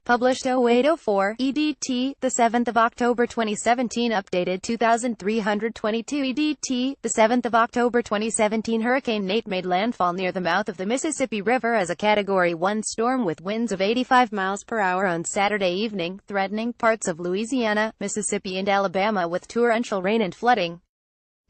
Published 0804 EDT, the 7th of October 2017. Updated 2322 EDT, the 7th of October 2017. Hurricane Nate made landfall near the mouth of the Mississippi River as a Category 1 storm with winds of 85 miles per hour on Saturday evening, threatening parts of Louisiana, Mississippi and Alabama with torrential rain and flooding.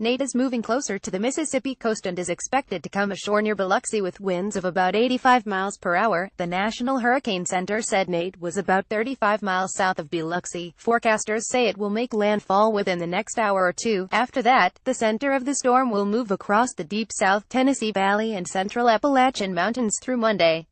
Nate is moving closer to the Mississippi coast and is expected to come ashore near Biloxi with winds of about 85 miles per hour, the National Hurricane Center said. Nate was about 35 miles south of Biloxi. Forecasters say it will make landfall within the next hour or two. After that, the center of the storm will move across the deep South Tennessee Valley and central Appalachian Mountains through Monday.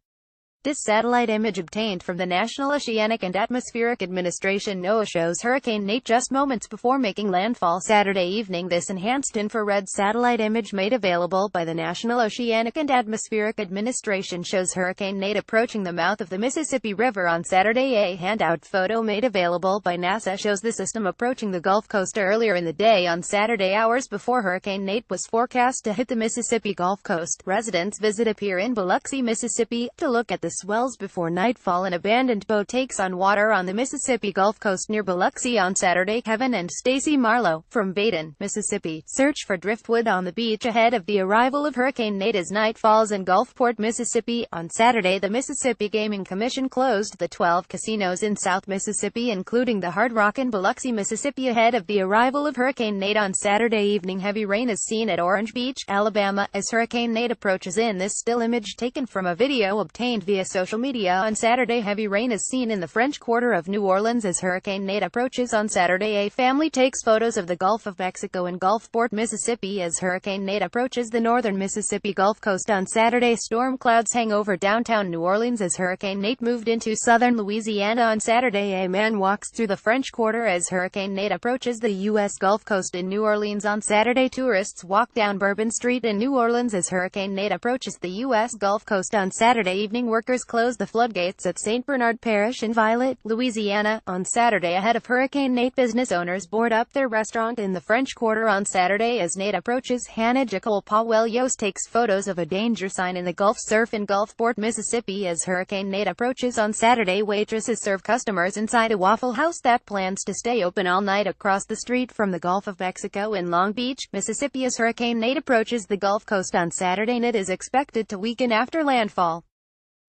This satellite image obtained from the National Oceanic and Atmospheric Administration (NOAA) shows Hurricane Nate just moments before making landfall Saturday evening. This enhanced infrared satellite image made available by the National Oceanic and Atmospheric Administration shows Hurricane Nate approaching the mouth of the Mississippi River on Saturday. A handout photo made available by NASA shows the system approaching the Gulf Coast earlier in the day on Saturday, hours before Hurricane Nate was forecast to hit the Mississippi Gulf Coast. Residents visit a pier in Biloxi, Mississippi, to look at the swells before nightfall. An abandoned boat takes on water on the Mississippi Gulf Coast near Biloxi on Saturday. Kevin and Stacy Marlowe, from Baden, Mississippi, search for driftwood on the beach ahead of the arrival of Hurricane Nate as night falls in Gulfport, Mississippi. On Saturday, the Mississippi Gaming Commission closed the 12 casinos in South Mississippi, including the Hard Rock in Biloxi, Mississippi, ahead of the arrival of Hurricane Nate on Saturday evening. Heavy rain is seen at Orange Beach, Alabama, as Hurricane Nate approaches. In this still image taken from a video obtained via social media on Saturday, heavy rain is seen in the French Quarter of New Orleans as Hurricane Nate approaches. On Saturday, a family takes photos of the Gulf of Mexico in Gulfport, Mississippi as Hurricane Nate approaches the northern Mississippi Gulf Coast. On Saturday, storm clouds hang over downtown New Orleans as Hurricane Nate moved into southern Louisiana. On Saturday, a man walks through the French Quarter as Hurricane Nate approaches the U.S. Gulf Coast in New Orleans. On Saturday, tourists walk down Bourbon Street in New Orleans as Hurricane Nate approaches the U.S. Gulf Coast. On Saturday evening, workers close the floodgates at St. Bernard Parish in Violet, Louisiana. On Saturday, ahead of Hurricane Nate, business owners board up their restaurant in the French Quarter. On Saturday, as Nate approaches, Hannah Jacole Powell-Yos takes photos of a danger sign in the Gulf Surf in Gulfport, Mississippi as Hurricane Nate approaches. On Saturday, waitresses serve customers inside a Waffle House that plans to stay open all night across the street from the Gulf of Mexico in Long Beach, Mississippi as Hurricane Nate approaches the Gulf Coast. On Saturday, Nate is expected to weaken after landfall.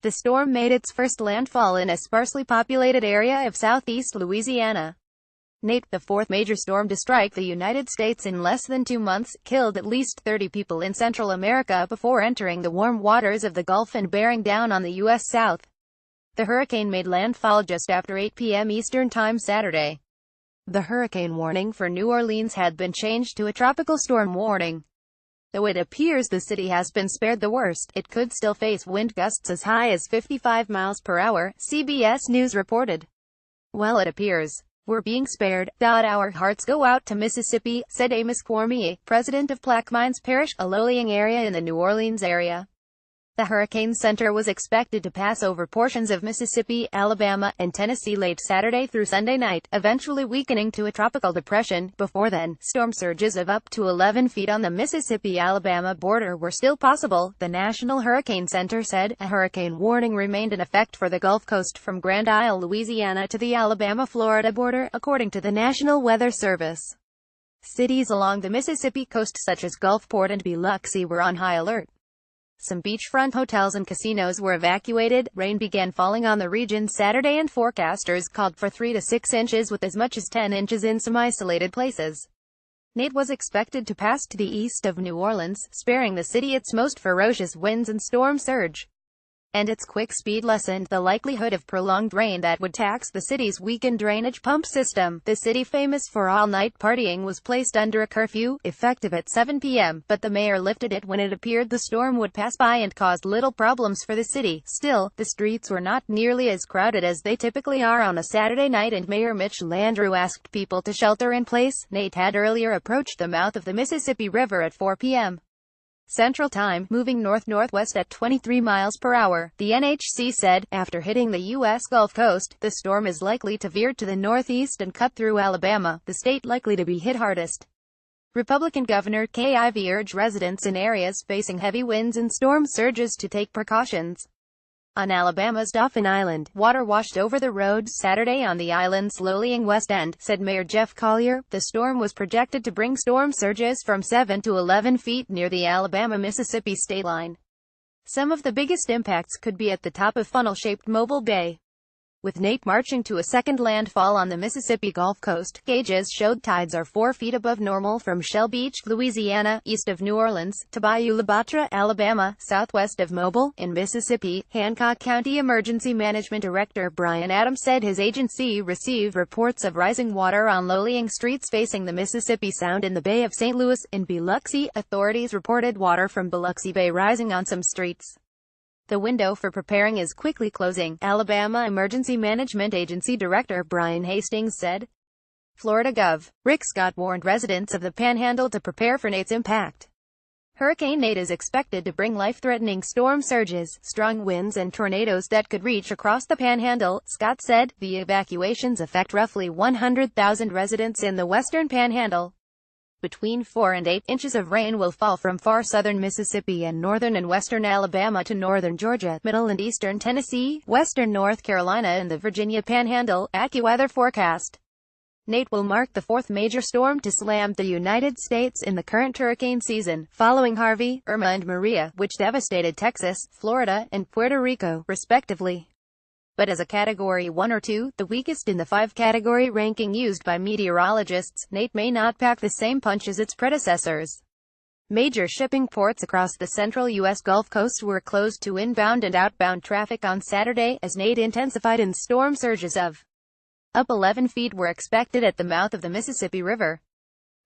The storm made its first landfall in a sparsely populated area of southeast Louisiana. Nate, the fourth major storm to strike the United States in less than 2 months, killed at least 30 people in Central America before entering the warm waters of the Gulf and bearing down on the U.S. South. The hurricane made landfall just after 8 p.m. Eastern Time Saturday. The hurricane warning for New Orleans had been changed to a tropical storm warning. Though it appears the city has been spared the worst, it could still face wind gusts as high as 55 miles per hour, CBS News reported. Well, it appears we're being spared. Our hearts go out to Mississippi, said Amos Cormier, president of Plaquemines Parish, a low-lying area in the New Orleans area. The hurricane center was expected to pass over portions of Mississippi, Alabama, and Tennessee late Saturday through Sunday night, eventually weakening to a tropical depression. Before then, storm surges of up to 11 feet on the Mississippi-Alabama border were still possible, the National Hurricane Center said. A hurricane warning remained in effect for the Gulf Coast from Grand Isle, Louisiana to the Alabama-Florida border, according to the National Weather Service. Cities along the Mississippi coast such as Gulfport and Biloxi were on high alert. Some beachfront hotels and casinos were evacuated. Rain began falling on the region Saturday and forecasters called for 3 to 6 inches with as much as 10 inches in some isolated places. Nate was expected to pass to the east of New Orleans, sparing the city its most ferocious winds and storm surge. And its quick speed lessened the likelihood of prolonged rain that would tax the city's weakened drainage pump system. The city, famous for all-night partying, was placed under a curfew, effective at 7 p.m., but the mayor lifted it when it appeared the storm would pass by and caused little problems for the city. Still, the streets were not nearly as crowded as they typically are on a Saturday night, and Mayor Mitch Landrieu asked people to shelter in place. Nate had earlier approached the mouth of the Mississippi River at 4 p.m. Central Time, moving north-northwest at 23 miles per hour, the NHC said. After hitting the U.S. Gulf Coast, the storm is likely to veer to the northeast and cut through Alabama, the state likely to be hit hardest. Republican Governor Kay Ivey urged residents in areas facing heavy winds and storm surges to take precautions. On Alabama's Dauphin Island, water washed over the roads Saturday on the island's slowlying west end, said Mayor Jeff Collier. The storm was projected to bring storm surges from 7 to 11 feet near the Alabama-Mississippi state line. Some of the biggest impacts could be at the top of funnel-shaped Mobile Bay. With Nate marching to a second landfall on the Mississippi Gulf Coast, gauges showed tides are 4 feet above normal from Shell Beach, Louisiana, east of New Orleans, to Bayou La Batre, Alabama, southwest of Mobile, in Mississippi. Hancock County Emergency Management Director Brian Adams said his agency received reports of rising water on low-lying streets facing the Mississippi Sound in the Bay of St. Louis. In Biloxi, authorities reported water from Biloxi Bay rising on some streets. The window for preparing is quickly closing, Alabama Emergency Management Agency Director Brian Hastings said. Florida Gov. Rick Scott warned residents of the Panhandle to prepare for Nate's impact. Hurricane Nate is expected to bring life-threatening storm surges, strong winds and tornadoes that could reach across the Panhandle, Scott said. The evacuations affect roughly 100,000 residents in the western Panhandle. Between 4 and 8 inches of rain will fall from far southern Mississippi and northern and western Alabama to northern Georgia, middle and eastern Tennessee, western North Carolina and the Virginia Panhandle, AccuWeather forecast. Nate will mark the fourth major storm to slam the United States in the current hurricane season, following Harvey, Irma and Maria, which devastated Texas, Florida, and Puerto Rico, respectively. But as a Category 1 or 2, the weakest in the 5-category ranking used by meteorologists, Nate may not pack the same punch as its predecessors. Major shipping ports across the central U.S. Gulf Coast were closed to inbound and outbound traffic on Saturday, as Nate intensified and storm surges of up 11 feet were expected at the mouth of the Mississippi River.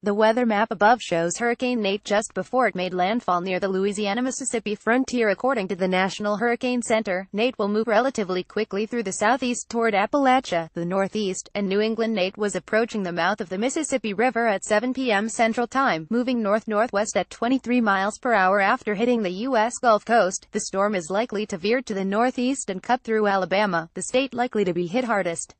The weather map above shows Hurricane Nate just before it made landfall near the Louisiana-Mississippi frontier. According to the National Hurricane Center, Nate will move relatively quickly through the southeast toward Appalachia, the northeast, and New England. Nate was approaching the mouth of the Mississippi River at 7 p.m. Central Time, moving north-northwest at 23 miles per hour after hitting the U.S. Gulf Coast. The storm is likely to veer to the northeast and cut through Alabama, the state likely to be hit hardest.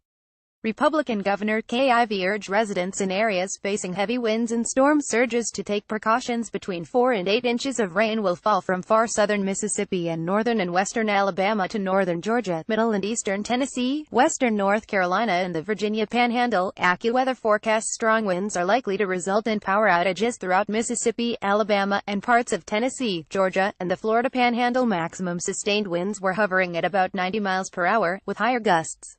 Republican Governor Kay Ivey urged residents in areas facing heavy winds and storm surges to take precautions. Between 4 and 8 inches of rain will fall from far southern Mississippi and northern and western Alabama to northern Georgia, middle and eastern Tennessee, western North Carolina and the Virginia Panhandle. AccuWeather forecasts strong winds are likely to result in power outages throughout Mississippi, Alabama, and parts of Tennessee, Georgia, and the Florida Panhandle. Maximum sustained winds were hovering at about 90 miles per hour, with higher gusts.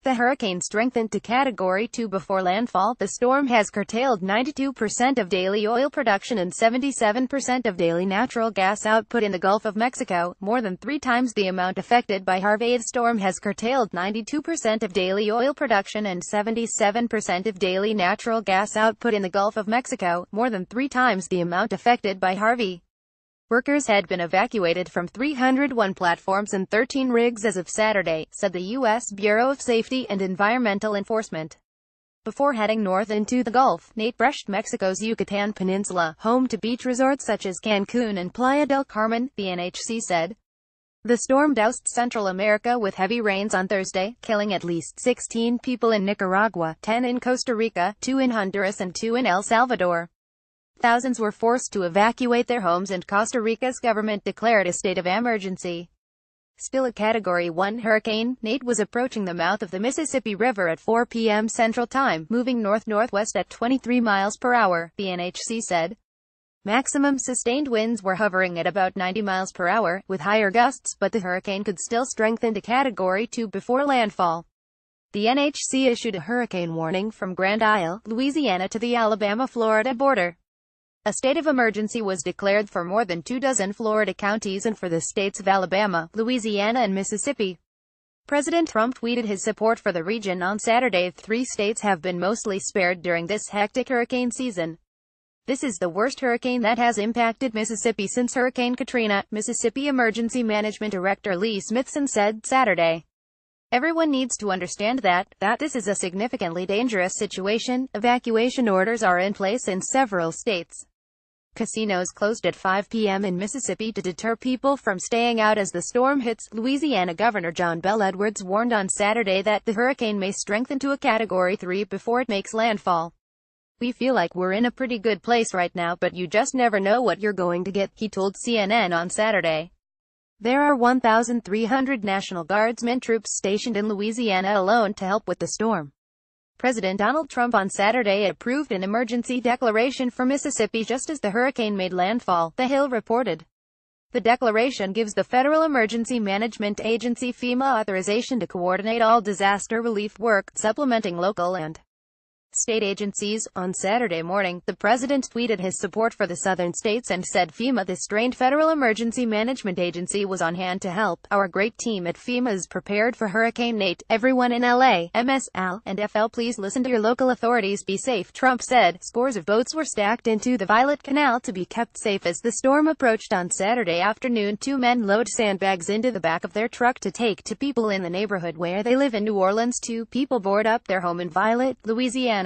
The hurricane strengthened to Category 2 before landfall. The storm has curtailed 92% of daily oil production and 77% of daily natural gas output in the Gulf of Mexico, more than 3 times the amount affected by Harvey. The storm has curtailed 92% of daily oil production and 77% of daily natural gas output in the Gulf of Mexico, more than 3 times the amount affected by Harvey. Workers had been evacuated from 301 platforms and 13 rigs as of Saturday, said the U.S. Bureau of Safety and Environmental Enforcement. Before heading north into the Gulf, Nate brushed Mexico's Yucatan Peninsula, home to beach resorts such as Cancun and Playa del Carmen, the NHC said. The storm doused Central America with heavy rains on Thursday, killing at least 16 people in Nicaragua, 10 in Costa Rica, 2 in Honduras and 2 in El Salvador. Thousands were forced to evacuate their homes and Costa Rica's government declared a state of emergency. Still a Category 1 hurricane, Nate was approaching the mouth of the Mississippi River at 4 p.m. Central Time, moving north-northwest at 23 miles per hour, the NHC said. Maximum sustained winds were hovering at about 90 miles per hour, with higher gusts, but the hurricane could still strengthen to Category 2 before landfall. The NHC issued a hurricane warning from Grand Isle, Louisiana to the Alabama-Florida border. A state of emergency was declared for more than 24 Florida counties and for the states of Alabama, Louisiana and Mississippi. President Trump tweeted his support for the region on Saturday. 3 states have been mostly spared during this hectic hurricane season. This is the worst hurricane that has impacted Mississippi since Hurricane Katrina, Mississippi Emergency Management Director Lee Smithson said Saturday. Everyone needs to understand that this is a significantly dangerous situation. Evacuation orders are in place in several states. Casinos closed at 5 p.m. in Mississippi to deter people from staying out as the storm hits. Louisiana Governor John Bel Edwards warned on Saturday that the hurricane may strengthen to a Category 3 before it makes landfall. "We feel like we're in a pretty good place right now, but you just never know what you're going to get," he told CNN on Saturday. There are 1,300 National Guardsmen troops stationed in Louisiana alone to help with the storm. President Donald Trump on Saturday approved an emergency declaration for Mississippi just as the hurricane made landfall, The Hill reported. The declaration gives the Federal Emergency Management Agency FEMA authorization to coordinate all disaster relief work, supplementing local and state agencies. On Saturday morning, the president tweeted his support for the southern states and said FEMA, the strained Federal Emergency Management Agency, was on hand to help. Our great team at FEMA is prepared for Hurricane Nate. Everyone in LA, MS, AL, and FL, please listen to your local authorities. Be safe, Trump said. Scores of boats were stacked into the Violet Canal to be kept safe as the storm approached on Saturday afternoon. Two men load sandbags into the back of their truck to take to people in the neighborhood where they live in New Orleans. Two people board up their home in Violet, Louisiana.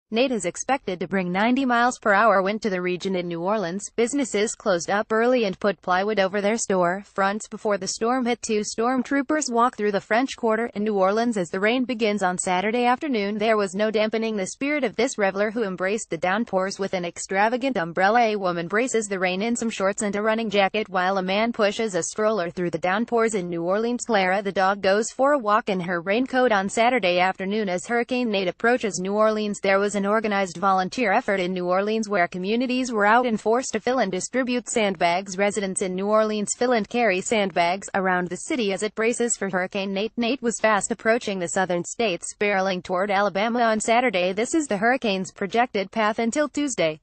Nate is expected to bring 90 miles per hour wind to the region in New Orleans. Businesses closed up early and put plywood over their store fronts before the storm hit. Two stormtroopers walk through the French Quarter in New Orleans as the rain begins on Saturday afternoon. There was no dampening the spirit of this reveler who embraced the downpours with an extravagant umbrella. A woman braces the rain in some shorts and a running jacket while a man pushes a stroller through the downpours in New Orleans. Clara the dog goes for a walk in her raincoat on Saturday afternoon as Hurricane Nate approaches New Orleans. There was an organized volunteer effort in New Orleans where communities were out and forced to fill and distribute sandbags. Residents in New Orleans fill and carry sandbags around the city as it braces for Hurricane Nate. Nate was fast approaching the southern states, barreling toward Alabama on Saturday. This is the hurricane's projected path until Tuesday.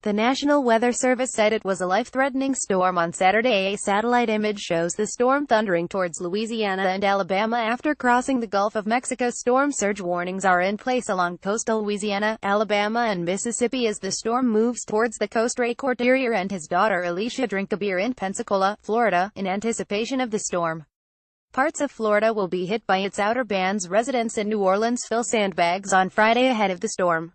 The National Weather Service said it was a life-threatening storm on Saturday. A satellite image shows the storm thundering towards Louisiana and Alabama after crossing the Gulf of Mexico. Storm surge warnings are in place along coastal Louisiana, Alabama, and Mississippi as the storm moves towards the coast. Ray Cordeiro and his daughter Alicia drink a beer in Pensacola, Florida, in anticipation of the storm. Parts of Florida will be hit by its outer bands. Residents in New Orleans fill sandbags on Friday ahead of the storm.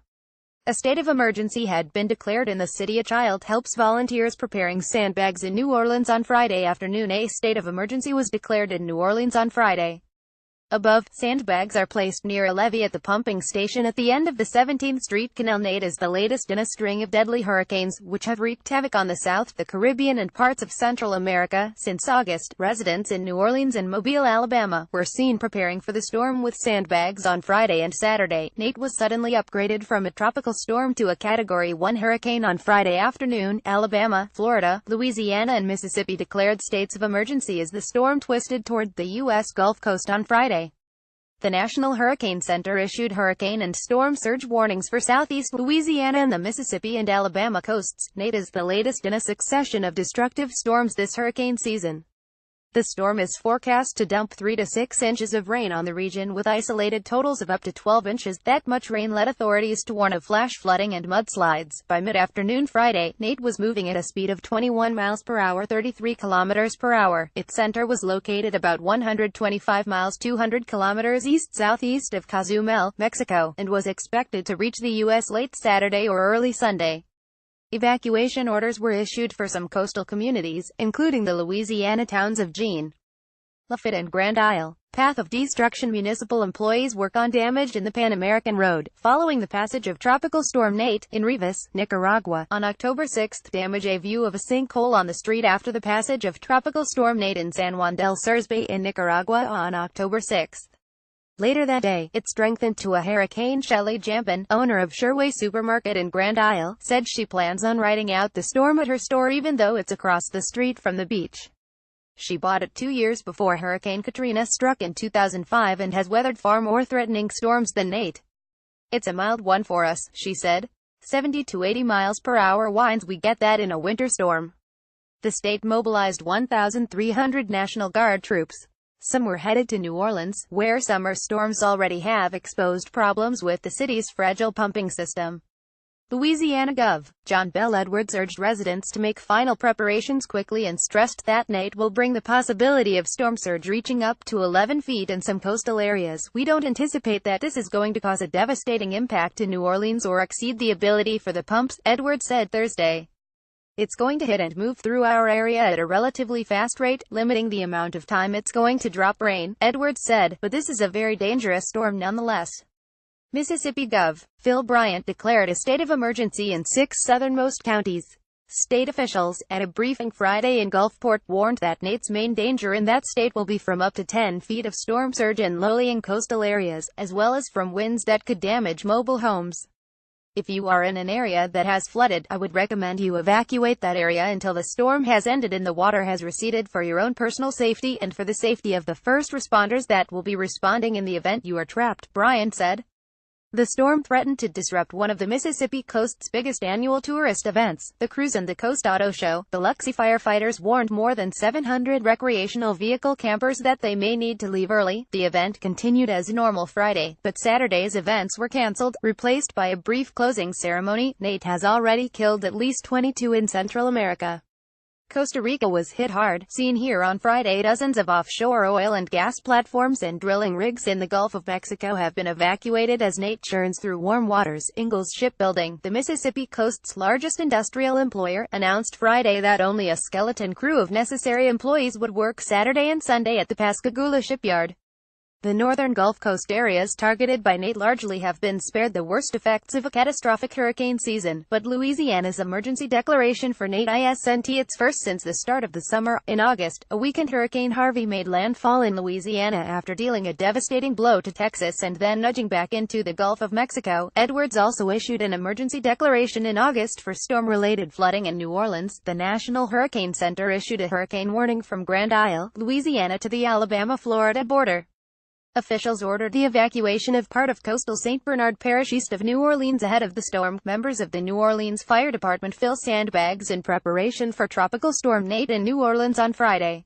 A state of emergency had been declared in the city. A child helps volunteers preparing sandbags in New Orleans on Friday afternoon. A state of emergency was declared in New Orleans on Friday. Above, sandbags are placed near a levee at the pumping station at the end of the 17th Street Canal. Nate is the latest in a string of deadly hurricanes, which have wreaked havoc on the South, the Caribbean and parts of Central America. Since August, residents in New Orleans and Mobile, Alabama, were seen preparing for the storm with sandbags on Friday and Saturday. Nate was suddenly upgraded from a tropical storm to a Category 1 hurricane on Friday afternoon. Alabama, Florida, Louisiana and Mississippi declared states of emergency as the storm twisted toward the U.S. Gulf Coast on Friday. The National Hurricane Center issued hurricane and storm surge warnings for southeast Louisiana and the Mississippi and Alabama coasts. Nate is the latest in a succession of destructive storms this hurricane season. The storm is forecast to dump 3 to 6 inches of rain on the region, with isolated totals of up to 12 inches. That much rain led authorities to warn of flash flooding and mudslides. By mid-afternoon Friday, Nate was moving at a speed of 21 miles per hour, 33 kilometers per hour. Its center was located about 125 miles, 200 kilometers east-southeast of Cozumel, Mexico, and was expected to reach the U.S. late Saturday or early Sunday. Evacuation orders were issued for some coastal communities, including the Louisiana towns of Jean, Lafitte and Grand Isle. Path of destruction. Municipal employees work on damage in the Pan American Road, following the passage of Tropical Storm Nate, in Rivas, Nicaragua. On October 6, damage. A view of a sinkhole on the street after the passage of Tropical Storm Nate in San Juan del Surspe in Nicaragua on October 6. Later that day, it strengthened to a hurricane. Shelley Jampin, owner of Sherway Supermarket in Grand Isle, said she plans on riding out the storm at her store even though it's across the street from the beach. She bought it 2 years before Hurricane Katrina struck in 2005 and has weathered far more threatening storms than Nate. It's a mild one for us, she said. 70 to 80 miles per hour winds, we get that in a winter storm. The state mobilized 1,300 National Guard troops. Some were headed to New Orleans, where summer storms already have exposed problems with the city's fragile pumping system. Louisiana Gov. John Bel Edwards urged residents to make final preparations quickly and stressed that Nate will bring the possibility of storm surge reaching up to 11 feet in some coastal areas. We don't anticipate that this is going to cause a devastating impact in New Orleans or exceed the ability for the pumps, Edwards said Thursday. It's going to hit and move through our area at a relatively fast rate, limiting the amount of time it's going to drop rain, Edwards said, but this is a very dangerous storm nonetheless. Mississippi Gov. Phil Bryant declared a state of emergency in 6 southernmost counties. State officials, at a briefing Friday in Gulfport, warned that Nate's main danger in that state will be from up to 10 feet of storm surge in low-lying coastal areas, as well as from winds that could damage mobile homes. If you are in an area that has flooded, I would recommend you evacuate that area until the storm has ended and the water has receded, for your own personal safety and for the safety of the first responders that will be responding in the event you are trapped, Bryant said. The storm threatened to disrupt one of the Mississippi coast's biggest annual tourist events, the Cruise and the Coast Auto Show. Biloxi firefighters warned more than 700 recreational vehicle campers that they may need to leave early. The event continued as normal Friday, but Saturday's events were canceled, replaced by a brief closing ceremony. Nate has already killed at least 22 in Central America. Costa Rica was hit hard, seen here on Friday. Dozens of offshore oil and gas platforms and drilling rigs in the Gulf of Mexico have been evacuated as Nate churns through warm waters. Ingalls Shipbuilding, the Mississippi coast's largest industrial employer, announced Friday that only a skeleton crew of necessary employees would work Saturday and Sunday at the Pascagoula shipyard. The northern Gulf Coast areas targeted by Nate largely have been spared the worst effects of a catastrophic hurricane season, but Louisiana's emergency declaration for Nate isn't its first since the start of the summer. In August, a weakened Hurricane Harvey made landfall in Louisiana after dealing a devastating blow to Texas and then nudging back into the Gulf of Mexico. Edwards also issued an emergency declaration in August for storm-related flooding in New Orleans. The National Hurricane Center issued a hurricane warning from Grand Isle, Louisiana to the Alabama-Florida border. Officials ordered the evacuation of part of coastal St. Bernard Parish east of New Orleans ahead of the storm. Members of the New Orleans Fire Department fill sandbags in preparation for Tropical Storm Nate in New Orleans on Friday.